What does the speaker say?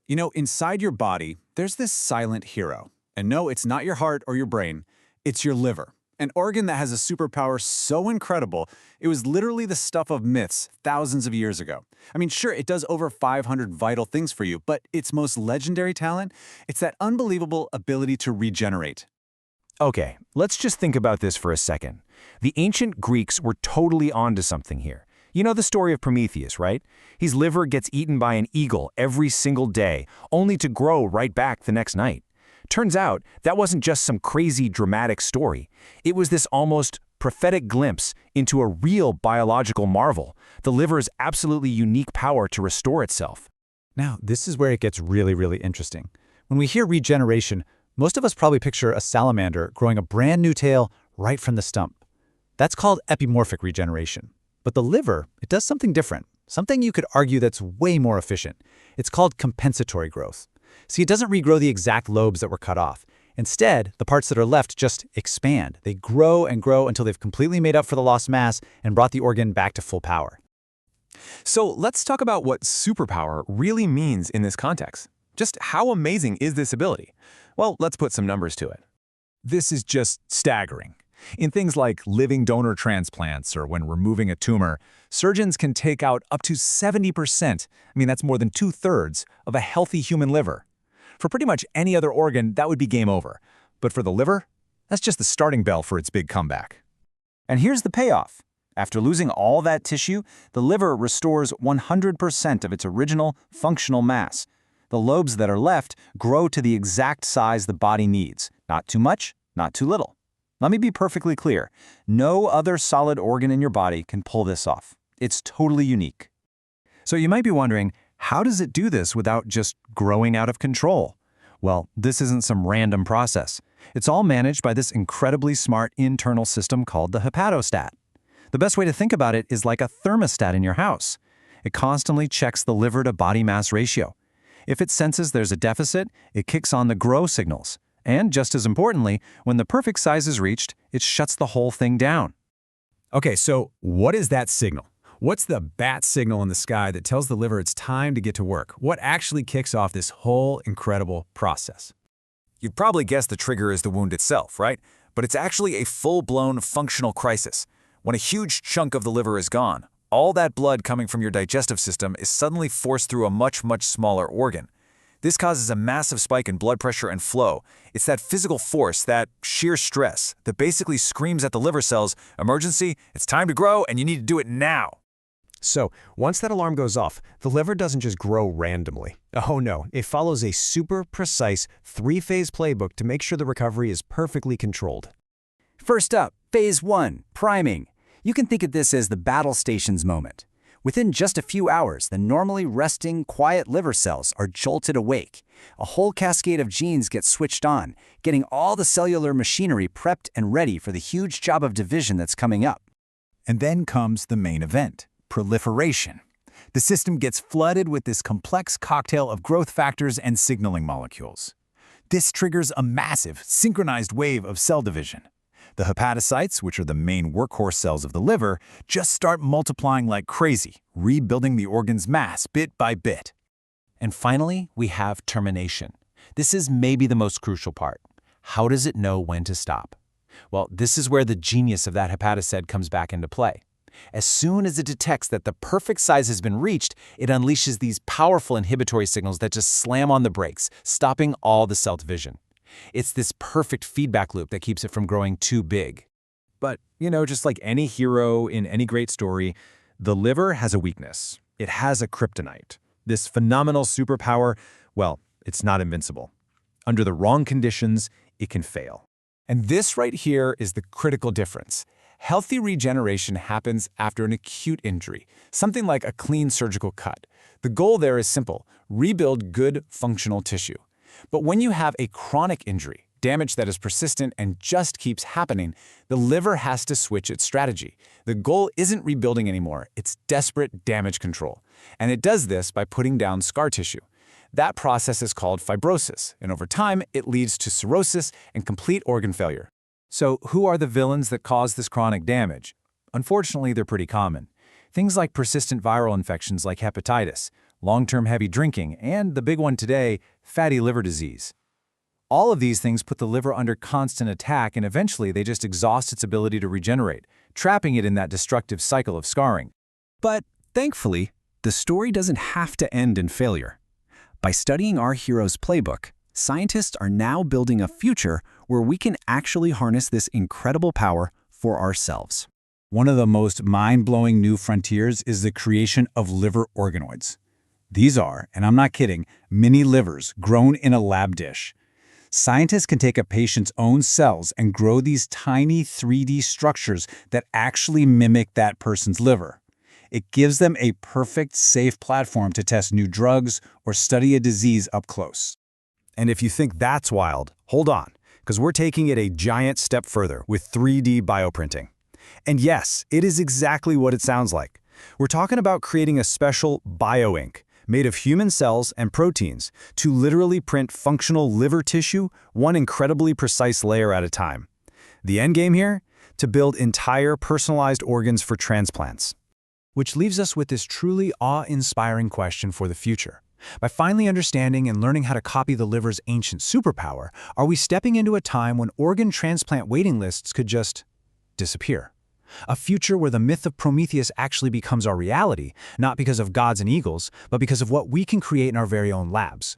You know, inside your body, there's this silent hero. And no, it's not your heart or your brain, it's your liver. An organ that has a superpower so incredible, it was literally the stuff of myths thousands of years ago. I mean, sure, it does over 500 vital things for you, but its most legendary talent, it's that unbelievable ability to regenerate. Okay, let's just think about this for a second. The ancient Greeks were totally onto something here. You know the story of Prometheus, right? His liver gets eaten by an eagle every single day, only to grow right back the next night. Turns out, that wasn't just some crazy dramatic story. It was this almost prophetic glimpse into a real biological marvel, the liver's absolutely unique power to restore itself. Now, this is where it gets really interesting. When we hear regeneration, most of us probably picture a salamander growing a brand new tail right from the stump. That's called epimorphic regeneration. But the liver, it does something different, something you could argue that's way more efficient. It's called compensatory growth. See, it doesn't regrow the exact lobes that were cut off. Instead, the parts that are left just expand. They grow and grow until they've completely made up for the lost mass and brought the organ back to full power. So let's talk about what superpower really means in this context. Just how amazing is this ability? Well, let's put some numbers to it. This is just staggering. In things like living donor transplants or when removing a tumor, surgeons can take out up to 70%, that's more than 2/3, of a healthy human liver. For pretty much any other organ, that would be game over. But for the liver, that's just the starting bell for its big comeback. And here's the payoff. After losing all that tissue, the liver restores 100% of its original functional mass. The lobes that are left grow to the exact size the body needs. Not too much, not too little. Let me be perfectly clear. No other solid organ in your body can pull this off. It's totally unique. So you might be wondering, how does it do this without just growing out of control? Well, this isn't some random process. It's all managed by this incredibly smart internal system called the hepatostat. The best way to think about it is like a thermostat in your house. It constantly checks the liver to body mass ratio. If it senses there's a deficit, it kicks on the grow signals. And just as importantly, when the perfect size is reached, it shuts the whole thing down. Okay, so what is that signal? What's the bat signal in the sky that tells the liver it's time to get to work? What actually kicks off this whole incredible process? You'd probably guess the trigger is the wound itself, right? But it's actually a full-blown functional crisis. When a huge chunk of the liver is gone, all that blood coming from your digestive system is suddenly forced through a much smaller organ. This causes a massive spike in blood pressure and flow. It's that physical force, that sheer stress, that basically screams at the liver cells, emergency, it's time to grow and you need to do it now. So, once that alarm goes off, the liver doesn't just grow randomly. Oh no, it follows a super precise 3-phase playbook to make sure the recovery is perfectly controlled. First up, Phase 1, priming. You can think of this as the battle stations moment. Within just a few hours, the normally resting, quiet liver cells are jolted awake. A whole cascade of genes gets switched on, getting all the cellular machinery prepped and ready for the huge job of division that's coming up. And then comes the main event, proliferation. The system gets flooded with this complex cocktail of growth factors and signaling molecules. This triggers a massive, synchronized wave of cell division. The hepatocytes, which are the main workhorse cells of the liver, just start multiplying like crazy, rebuilding the organ's mass bit by bit. And finally, we have termination. This is maybe the most crucial part. How does it know when to stop? Well, this is where the genius of that hepatocyte comes back into play. As soon as it detects that the perfect size has been reached, it unleashes these powerful inhibitory signals that just slam on the brakes, stopping all the cell division. It's this perfect feedback loop that keeps it from growing too big. But, just like any hero in any great story, the liver has a weakness. It has a kryptonite. This phenomenal superpower, well, it's not invincible. Under the wrong conditions, it can fail. And this right here is the critical difference. Healthy regeneration happens after an acute injury, something like a clean surgical cut. The goal there is simple: rebuild good, functional tissue. But when you have a chronic injury, damage that is persistent and just keeps happening, the liver has to switch its strategy. The goal isn't rebuilding anymore, it's desperate damage control. And it does this by putting down scar tissue. That process is called fibrosis, and over time, it leads to cirrhosis and complete organ failure. So who are the villains that cause this chronic damage? Unfortunately, they're pretty common. Things like persistent viral infections like hepatitis, long-term heavy drinking, and the big one today, fatty liver disease. All of these things put the liver under constant attack, and eventually they just exhaust its ability to regenerate, trapping it in that destructive cycle of scarring. But thankfully, the story doesn't have to end in failure. By studying our hero's playbook, scientists are now building a future where we can actually harness this incredible power for ourselves. One of the most mind-blowing new frontiers is the creation of liver organoids. These are, and I'm not kidding, mini livers grown in a lab dish. Scientists can take a patient's own cells and grow these tiny 3D structures that actually mimic that person's liver. It gives them a perfect, safe platform to test new drugs or study a disease up close. And if you think that's wild, hold on, because we're taking it a giant step further with 3D bioprinting. And yes, it is exactly what it sounds like. We're talking about creating a special bioink made of human cells and proteins to literally print functional liver tissue one incredibly precise layer at a time. The end game here? To build entire personalized organs for transplants. Which leaves us with this truly awe-inspiring question for the future. By finally understanding and learning how to copy the liver's ancient superpower, are we stepping into a time when organ transplant waiting lists could just disappear? A future where the myth of Prometheus actually becomes our reality, not because of gods and eagles, but because of what we can create in our very own labs.